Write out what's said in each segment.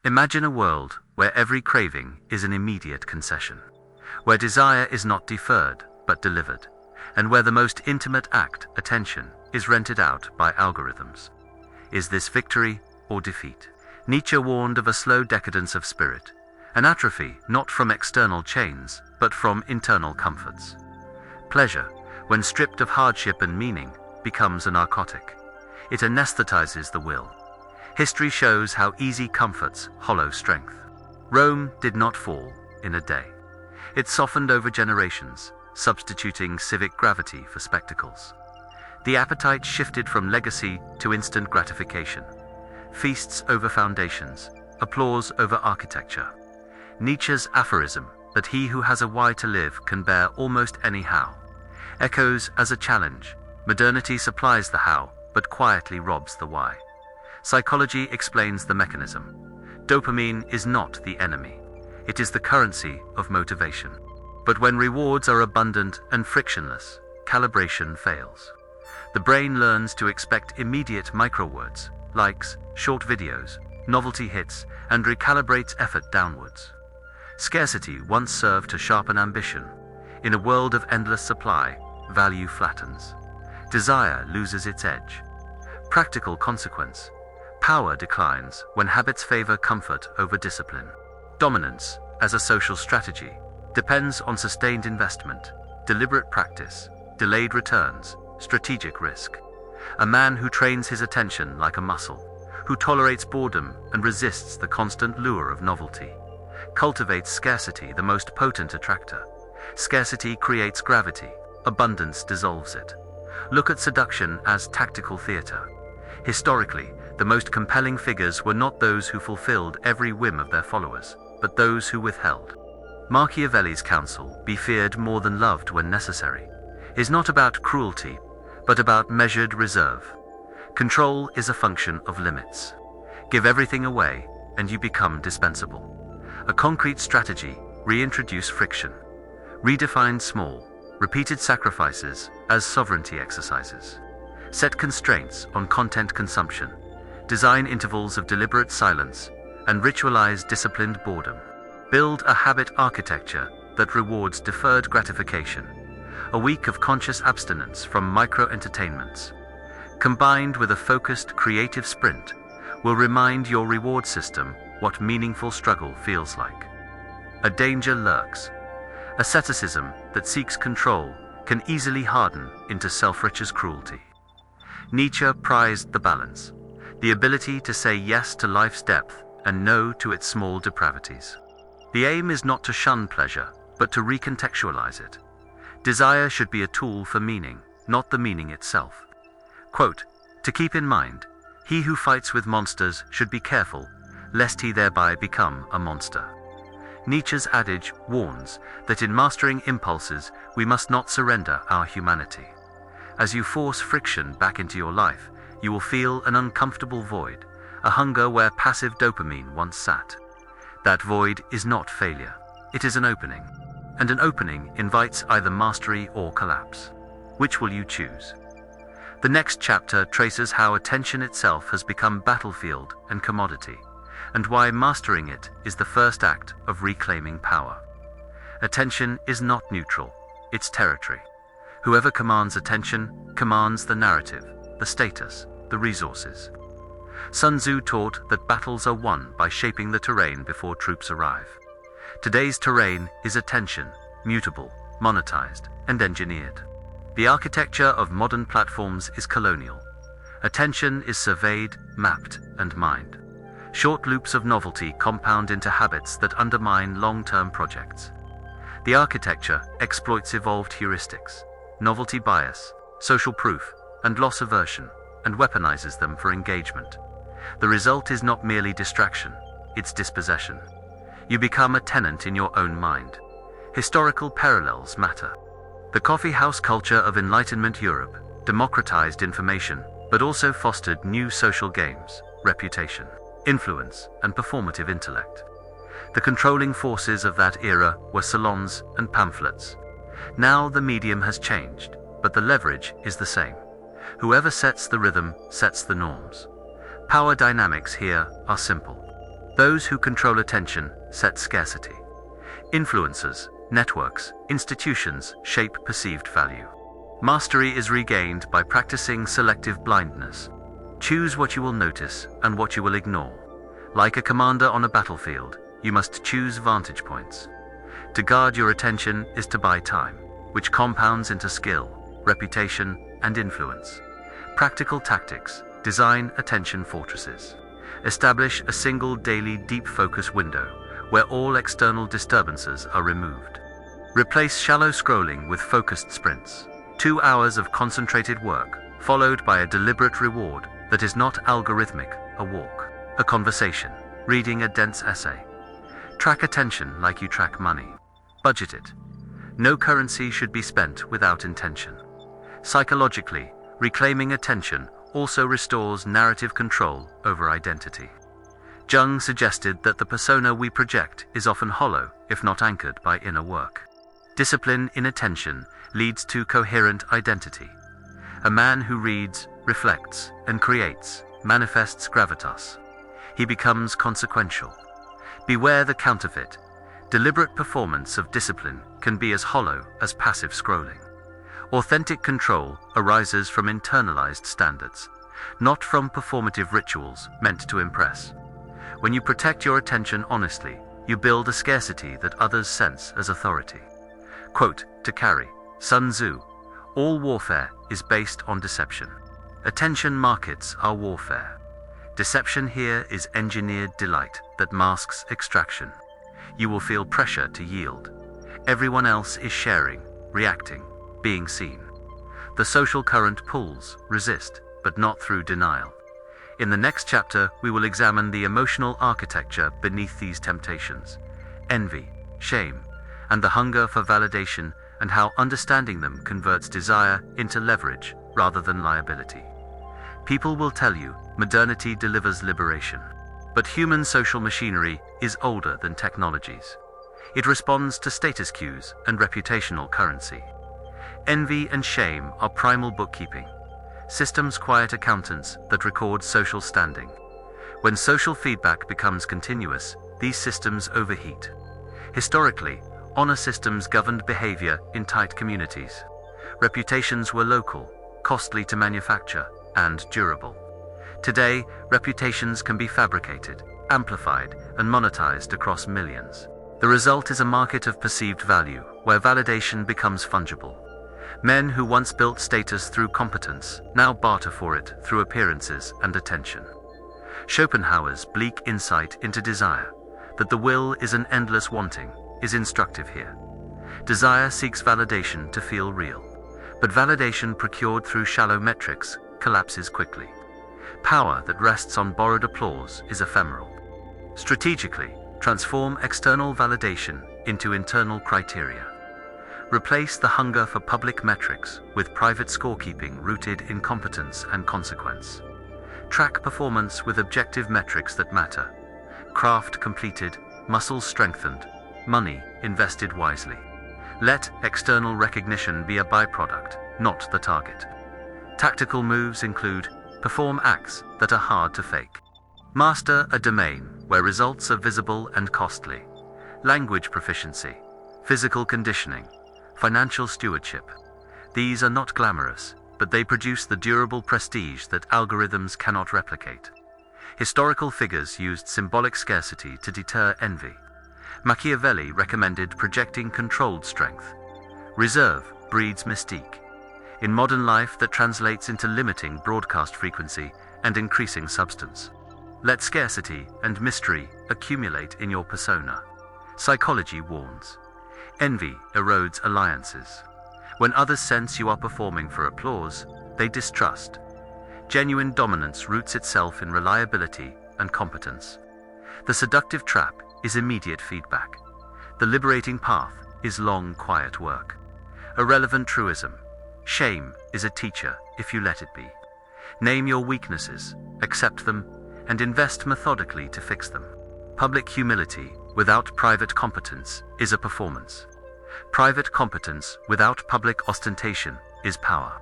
Imagine a world where every craving is an immediate concession, where desire is not deferred but delivered, and where the most intimate act, attention, is rented out by algorithms. Is this victory or defeat? Nietzsche warned of a slow decadence of spirit, an atrophy not from external chains, but from internal comforts. Pleasure, when stripped of hardship and meaning, becomes a narcotic. It anesthetizes the will. History shows how easy comforts hollow strength. Rome did not fall in a day. It softened over generations, substituting civic gravity for spectacles. The appetite shifted from legacy to instant gratification. Feasts over foundations, applause over architecture. Nietzsche's aphorism that he who has a why to live can bear almost any how echoes as a challenge. Modernity supplies the how, but quietly robs the why. Psychology explains the mechanism. Dopamine is not the enemy. It is the currency of motivation. But when rewards are abundant and frictionless, calibration fails. The brain learns to expect immediate microwords, likes, short videos, novelty hits, and recalibrates effort downwards. Scarcity once served to sharpen ambition. In a world of endless supply, value flattens. Desire loses its edge. Practical consequence: power declines when habits favor comfort over discipline. Dominance, as a social strategy, depends on sustained investment, deliberate practice, delayed returns, strategic risk. A man who trains his attention like a muscle, who tolerates boredom and resists the constant lure of novelty, cultivates scarcity, the most potent attractor. Scarcity creates gravity, abundance dissolves it. Look at seduction as tactical theater. Historically, the most compelling figures were not those who fulfilled every whim of their followers, but those who withheld. Machiavelli's counsel, "Be feared more than loved when necessary," is not about cruelty, but about measured reserve. Control is a function of limits. Give everything away, and you become dispensable. A concrete strategy: reintroduce friction. Redefine small, repeated sacrifices as sovereignty exercises. Set constraints on content consumption. Design intervals of deliberate silence, and ritualize disciplined boredom. Build a habit architecture that rewards deferred gratification. A week of conscious abstinence from micro-entertainments, combined with a focused creative sprint, will remind your reward system what meaningful struggle feels like. A danger lurks. Asceticism that seeks control can easily harden into self-righteous cruelty. Nietzsche prized the balance, the ability to say yes to life's depth and no to its small depravities. The aim is not to shun pleasure, but to recontextualize it. Desire should be a tool for meaning, not the meaning itself. Quote, "To keep in mind, he who fights with monsters should be careful, lest he thereby become a monster." Nietzsche's adage warns that in mastering impulses, we must not surrender our humanity. As you force friction back into your life, you will feel an uncomfortable void, a hunger where passive dopamine once sat. That void is not failure. It is an opening. And an opening invites either mastery or collapse. Which will you choose? The next chapter traces how attention itself has become battlefield and commodity, and why mastering it is the first act of reclaiming power. Attention is not neutral, it's territory. Whoever commands attention commands the narrative, the status, the resources. Sun Tzu taught that battles are won by shaping the terrain before troops arrive. Today's terrain is attention, mutable, monetized, and engineered. The architecture of modern platforms is colonial. Attention is surveyed, mapped, and mined. Short loops of novelty compound into habits that undermine long-term projects. The architecture exploits evolved heuristics, novelty bias, social proof, and loss aversion, and weaponizes them for engagement. The result is not merely distraction, it's dispossession. You become a tenant in your own mind. Historical parallels matter. The coffee house culture of Enlightenment Europe democratized information, but also fostered new social games, reputation, influence, and performative intellect. The controlling forces of that era were salons and pamphlets. Now the medium has changed, but the leverage is the same. Whoever sets the rhythm sets the norms. Power dynamics here are simple. Those who control attention set scarcity. Influencers, networks, institutions shape perceived value. Mastery is regained by practicing selective blindness. Choose what you will notice and what you will ignore. Like a commander on a battlefield, you must choose vantage points. To guard your attention is to buy time, which compounds into skill, reputation, and influence. Practical tactics: design attention fortresses. Establish a single daily deep focus window where all external disturbances are removed. Replace shallow scrolling with focused sprints. 2 hours of concentrated work, followed by a deliberate reward that is not algorithmic: a walk, a conversation, reading a dense essay. Track attention like you track money. Budget it. No currency should be spent without intention. Psychologically, reclaiming attention also restores narrative control over identity. Jung suggested that the persona we project is often hollow, if not anchored by inner work. Discipline in attention leads to coherent identity. A man who reads, reflects, and creates manifests gravitas. He becomes consequential. Beware the counterfeit. Deliberate performance of discipline can be as hollow as passive scrolling. Authentic control arises from internalized standards, not from performative rituals meant to impress. When you protect your attention honestly, you build a scarcity that others sense as authority. Quote to carry, Sun Tzu: "All warfare is based on deception. Attention markets are warfare. Deception here is engineered delight that masks extraction. You will feel pressure to yield. Everyone else is sharing, reacting, being seen. The social current pulls, resist, but not through denial." In the next chapter, we will examine the emotional architecture beneath these temptations: envy, shame, and the hunger for validation, and how understanding them converts desire into leverage rather than liability. People will tell you modernity delivers liberation. But human social machinery is older than technologies. It responds to status cues and reputational currency. Envy and shame are primal bookkeeping, systems quiet accountants that record social standing. When social feedback becomes continuous, these systems overheat. Historically, honor systems governed behavior in tight communities. Reputations were local, costly to manufacture, and durable. Today, reputations can be fabricated, amplified, and monetized across millions. The result is a market of perceived value, where validation becomes fungible. Men who once built status through competence now barter for it through appearances and attention. Schopenhauer's bleak insight into desire, that the will is an endless wanting, is instructive here. Desire seeks validation to feel real, but validation procured through shallow metrics collapses quickly. Power that rests on borrowed applause is ephemeral. Strategically, transform external validation into internal criteria. Replace the hunger for public metrics with private scorekeeping rooted in competence and consequence. Track performance with objective metrics that matter: craft completed, muscles strengthened, money invested wisely. Let external recognition be a byproduct, not the target. Tactical moves include: perform acts that are hard to fake. Master a domain where results are visible and costly. Language proficiency, physical conditioning, financial stewardship. These are not glamorous, but they produce the durable prestige that algorithms cannot replicate. Historical figures used symbolic scarcity to deter envy. Machiavelli recommended projecting controlled strength. Reserve breeds mystique. In modern life, that translates into limiting broadcast frequency and increasing substance. Let scarcity and mystery accumulate in your persona. Psychology warns: envy erodes alliances. When others sense you are performing for applause, they distrust. Genuine dominance roots itself in reliability and competence. The seductive trap is immediate feedback. The liberating path is long, quiet work. A relevant truism: shame is a teacher if you let it be. Name your weaknesses, accept them, and invest methodically to fix them. Public humility without private competence is a performance. Private competence without public ostentation is power.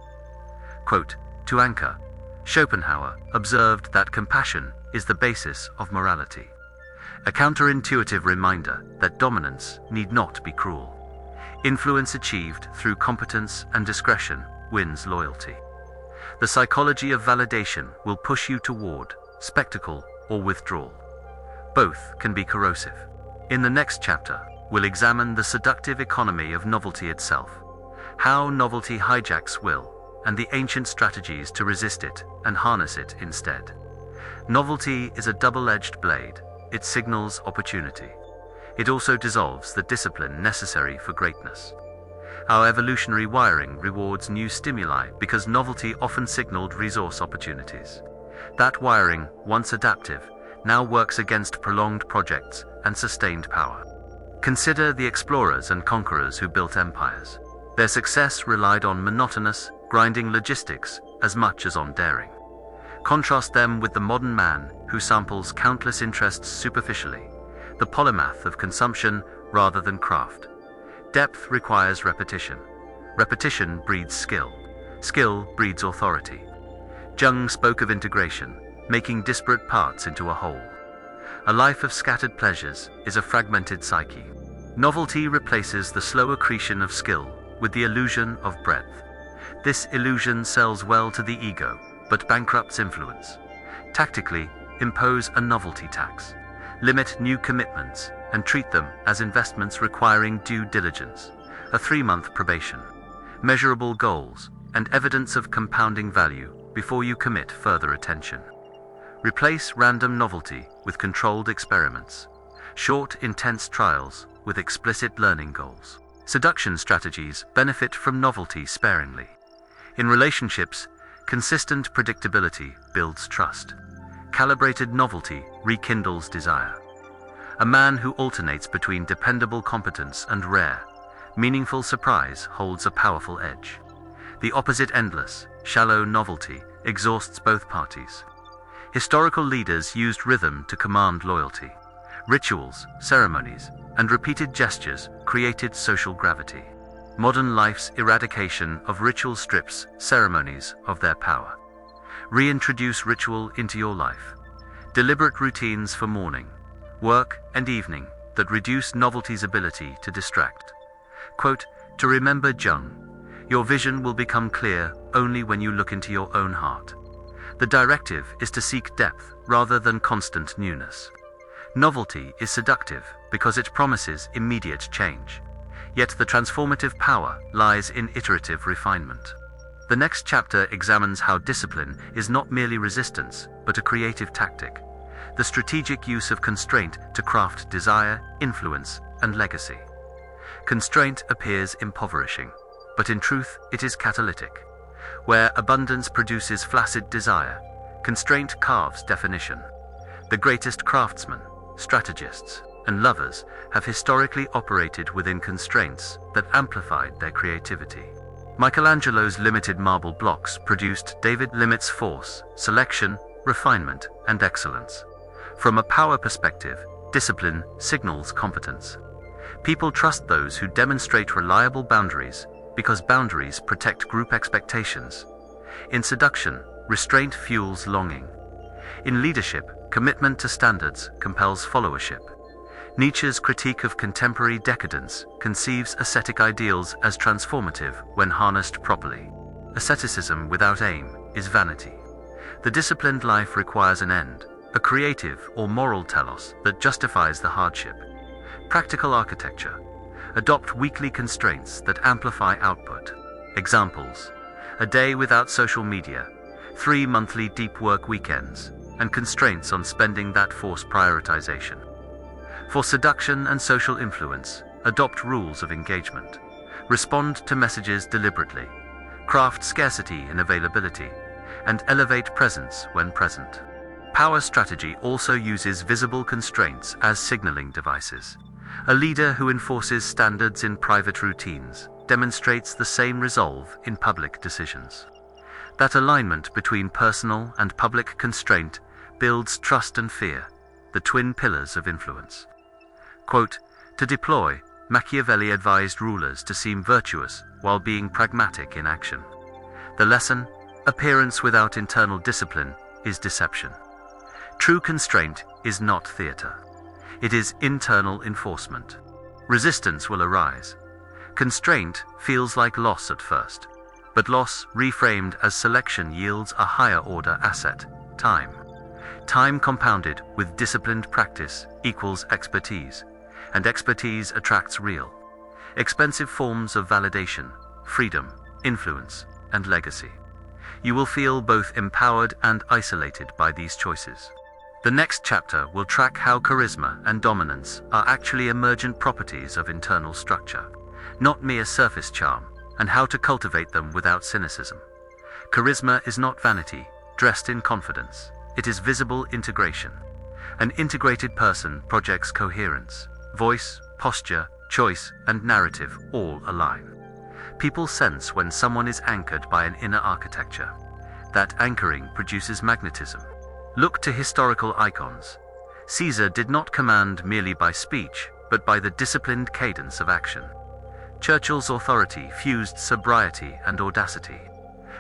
Quote, to anchor, Schopenhauer observed that compassion is the basis of morality. a counterintuitive reminder that dominance need not be cruel. Influence achieved through competence and discretion wins loyalty. The psychology of validation will push you toward spectacle or withdrawal. Both can be corrosive. In the next chapter, we'll examine the seductive economy of novelty itself, how novelty hijacks will, and the ancient strategies to resist it and harness it instead. Novelty is a double-edged blade. It signals opportunity. It also dissolves the discipline necessary for greatness. Our evolutionary wiring rewards new stimuli because novelty often signaled resource opportunities. That wiring, once adaptive, now works against prolonged projects and sustained power. Consider the explorers and conquerors who built empires. Their success relied on monotonous, grinding logistics as much as on daring. Contrast them with the modern man who samples countless interests superficially, the polymath of consumption rather than craft. Depth requires repetition. Repetition breeds skill. Skill breeds authority. Jung spoke of integration, making disparate parts into a whole. A life of scattered pleasures is a fragmented psyche. Novelty replaces the slow accretion of skill with the illusion of breadth. This illusion sells well to the ego, but bankrupts influence. Tactically, impose a novelty tax. Limit new commitments and treat them as investments requiring due diligence, a 3-month probation, measurable goals, and evidence of compounding value before you commit further attention. Replace random novelty with controlled experiments, short, intense trials with explicit learning goals. Seduction strategies benefit from novelty sparingly. In relationships, consistent predictability builds trust. Calibrated novelty rekindles desire. A man who alternates between dependable competence and rare, meaningful surprise holds a powerful edge. The opposite endless, shallow novelty exhausts both parties. Historical leaders used rhythm to command loyalty. Rituals, ceremonies, and repeated gestures created social gravity. Modern life's eradication of ritual strips ceremonies of their power. Reintroduce ritual into your life. Deliberate routines for morning, work, and evening that reduce novelty's ability to distract. Quote, to remember Jung, your vision will become clear only when you look into your own heart. The directive is to seek depth rather than constant newness. Novelty is seductive because it promises immediate change. Yet the transformative power lies in iterative refinement. The next chapter examines how discipline is not merely resistance, but a creative tactic. The strategic use of constraint to craft desire, influence, and legacy. Constraint appears impoverishing, but in truth it is catalytic. Where abundance produces flaccid desire, constraint carves definition. The greatest craftsmen, strategists, and lovers have historically operated within constraints that amplified their creativity. Michelangelo's limited marble blocks produced David Limit's force, selection, refinement, and excellence. From a power perspective, discipline signals competence. People trust those who demonstrate reliable boundaries because boundaries protect group expectations. In seduction, restraint fuels longing. In leadership, commitment to standards compels followership. Nietzsche's critique of contemporary decadence conceives ascetic ideals as transformative when harnessed properly. Asceticism without aim is vanity. The disciplined life requires an end, a creative or moral telos that justifies the hardship. Practical architecture. Adopt weekly constraints that amplify output. Examples: a day without social media, 3 monthly deep work weekends, and constraints on spending that force prioritization. For seduction and social influence, adopt rules of engagement. Respond to messages deliberately. Craft scarcity in availability, and elevate presence when present. Power strategy also uses visible constraints as signaling devices. A leader who enforces standards in private routines demonstrates the same resolve in public decisions. That alignment between personal and public constraint builds trust and fear, the twin pillars of influence. Quote, to deploy, Machiavelli advised rulers to seem virtuous while being pragmatic in action. The lesson: appearance without internal discipline is deception. True constraint is not theater. It is internal enforcement. Resistance will arise. Constraint feels like loss at first, but loss reframed as selection yields a higher order asset, time. Time compounded with disciplined practice equals expertise, and expertise attracts real, expensive forms of validation, freedom, influence, and legacy. You will feel both empowered and isolated by these choices. The next chapter will track how charisma and dominance are actually emergent properties of internal structure, not mere surface charm, and how to cultivate them without cynicism. Charisma is not vanity, dressed in confidence. It is visible integration. An integrated person projects coherence. Voice, posture, choice, and narrative all align. People sense when someone is anchored by an inner architecture. That anchoring produces magnetism. Look to historical icons. Caesar did not command merely by speech, but by the disciplined cadence of action. Churchill's authority fused sobriety and audacity.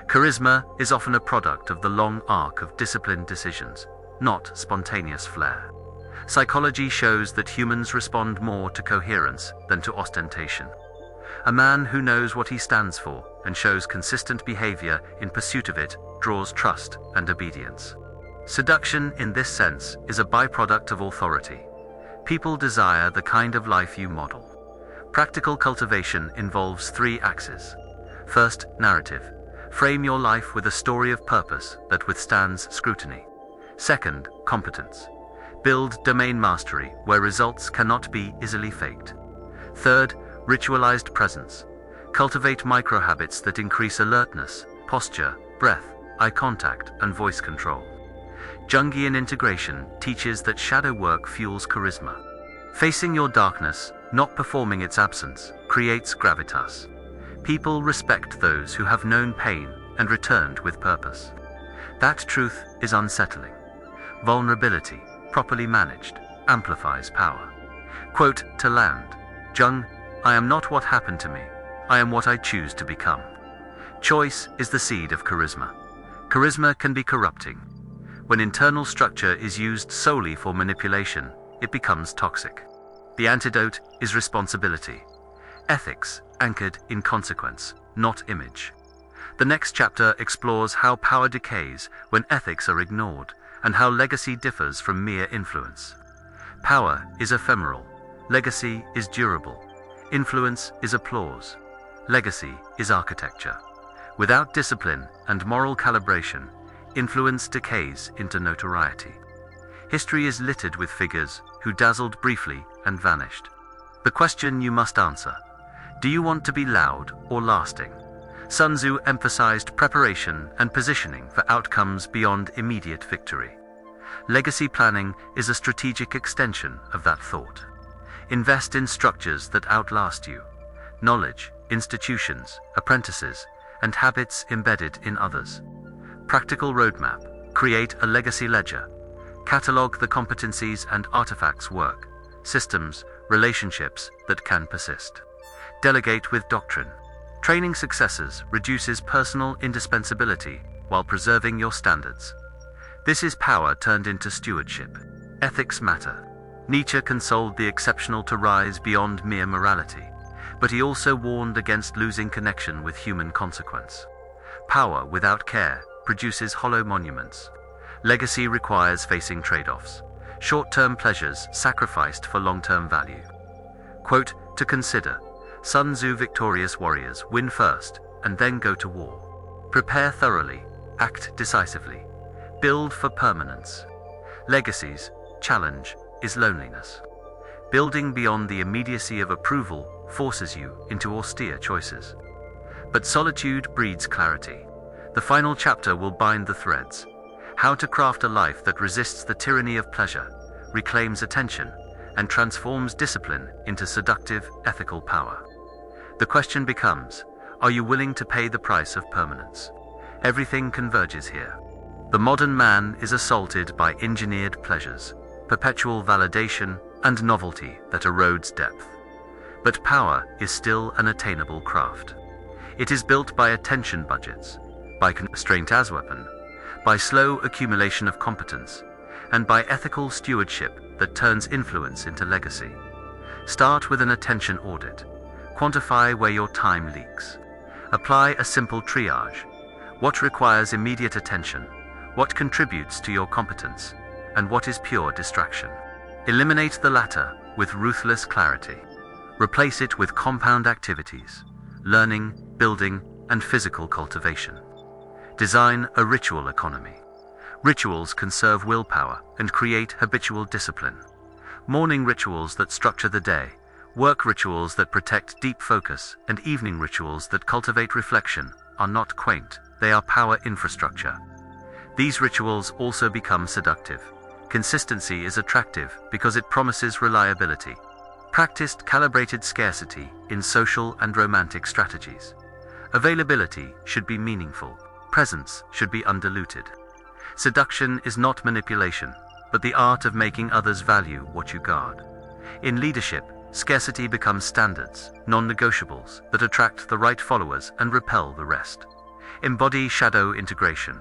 Charisma is often a product of the long arc of disciplined decisions, not spontaneous flair. Psychology shows that humans respond more to coherence than to ostentation. A man who knows what he stands for and shows consistent behavior in pursuit of it draws trust and obedience. Seduction, in this sense, is a byproduct of authority. People desire the kind of life you model. Practical cultivation involves three axes. First, narrative. Frame your life with a story of purpose that withstands scrutiny. Second, competence. Build domain mastery where results cannot be easily faked. Third, ritualized presence. Cultivate micro-habits that increase alertness, posture, breath, eye contact, and voice control. Jungian integration teaches that shadow work fuels charisma. Facing your darkness, not performing its absence, creates gravitas. People respect those who have known pain and returned with purpose. That truth is unsettling. Vulnerability, properly managed, amplifies power. Quote to land, Jung, I am not what happened to me. I am what I choose to become. Choice is the seed of charisma. Charisma can be corrupting. When internal structure is used solely for manipulation, it becomes toxic. The antidote is responsibility. Ethics anchored in consequence, not image. The next chapter explores how power decays when ethics are ignored, and how legacy differs from mere influence. Power is ephemeral. Legacy is durable. Influence is applause. Legacy is architecture. Without discipline and moral calibration, influence decays into notoriety. History is littered with figures who dazzled briefly and vanished. The question you must answer: do you want to be loud or lasting? Sun Tzu emphasized preparation and positioning for outcomes beyond immediate victory. Legacy planning is a strategic extension of that thought. Invest in structures that outlast you. Knowledge, institutions, apprentices, and habits embedded in others. Practical roadmap. Create a legacy ledger. Catalog the competencies and artifacts, work, systems, relationships that can persist. Delegate with doctrine. Training successors reduces personal indispensability while preserving your standards. This is power turned into stewardship. Ethics matter. Nietzsche consoled the exceptional to rise beyond mere morality, but he also warned against losing connection with human consequence. Power without care produces hollow monuments. Legacy requires facing trade-offs. Short-term pleasures sacrificed for long-term value. Quote to consider: Sun Tzu, victorious warriors win first and then go to war. Prepare thoroughly, act decisively, build for permanence. Legacy's challenge is loneliness. Building beyond the immediacy of approval forces you into austere choices. But solitude breeds clarity. The final chapter will bind the threads. How to craft a life that resists the tyranny of pleasure, reclaims attention, and transforms discipline into seductive, ethical power. The question becomes, are you willing to pay the price of permanence? Everything converges here. The modern man is assaulted by engineered pleasures, perpetual validation, and novelty that erodes depth. But power is still an attainable craft. It is built by attention budgets, by constraint as weapon, by slow accumulation of competence, and by ethical stewardship that turns influence into legacy. Start with an attention audit. Quantify where your time leaks. Apply a simple triage. What requires immediate attention? What contributes to your competence? And what is pure distraction? Eliminate the latter with ruthless clarity. Replace it with compound activities, learning, building, and physical cultivation. Design a ritual economy. Rituals conserve willpower and create habitual discipline. Morning rituals that structure the day, work rituals that protect deep focus, and evening rituals that cultivate reflection are not quaint, they are power infrastructure. These rituals also become seductive. Consistency is attractive because it promises reliability. Practice calibrated scarcity in social and romantic strategies. Availability should be meaningful. Presence should be undiluted. Seduction is not manipulation, but the art of making others value what you guard. In leadership, scarcity becomes standards, non-negotiables, that attract the right followers and repel the rest. Embody shadow integration.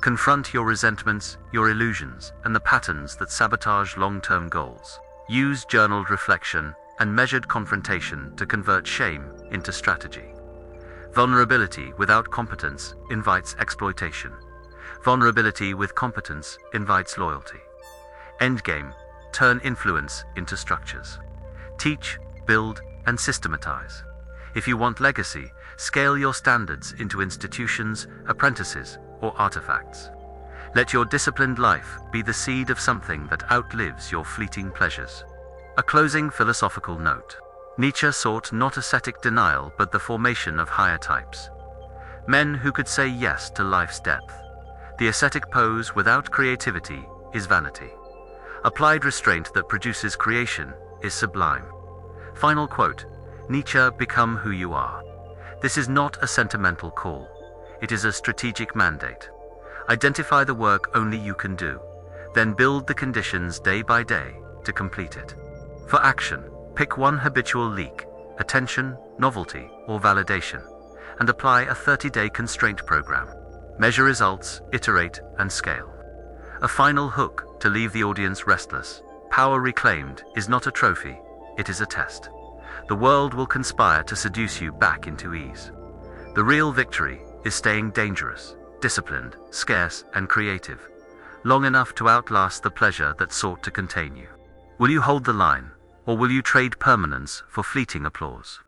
Confront your resentments, your illusions, and the patterns that sabotage long-term goals. Use journaled reflection and measured confrontation to convert shame into strategy. Vulnerability without competence invites exploitation. Vulnerability with competence invites loyalty. Endgame: turn influence into structures. Teach, build, and systematize. If you want legacy, scale your standards into institutions, apprentices, or artifacts. Let your disciplined life be the seed of something that outlives your fleeting pleasures. A closing philosophical note. Nietzsche sought not ascetic denial but the formation of higher types. Men who could say yes to life's depth. The ascetic pose without creativity is vanity. Applied restraint that produces creation is sublime. Final quote. Nietzsche, become who you are. This is not a sentimental call. It is a strategic mandate. Identify the work only you can do, then build the conditions day by day to complete it. For action, pick one habitual leak, attention, novelty, or validation, and apply a 30-day constraint program. Measure results, iterate, and scale. A final hook to leave the audience restless. Power reclaimed is not a trophy, it is a test. The world will conspire to seduce you back into ease. The real victory is staying dangerous, disciplined, scarce, and creative, long enough to outlast the pleasure that sought to contain you. Will you hold the line, or will you trade permanence for fleeting applause?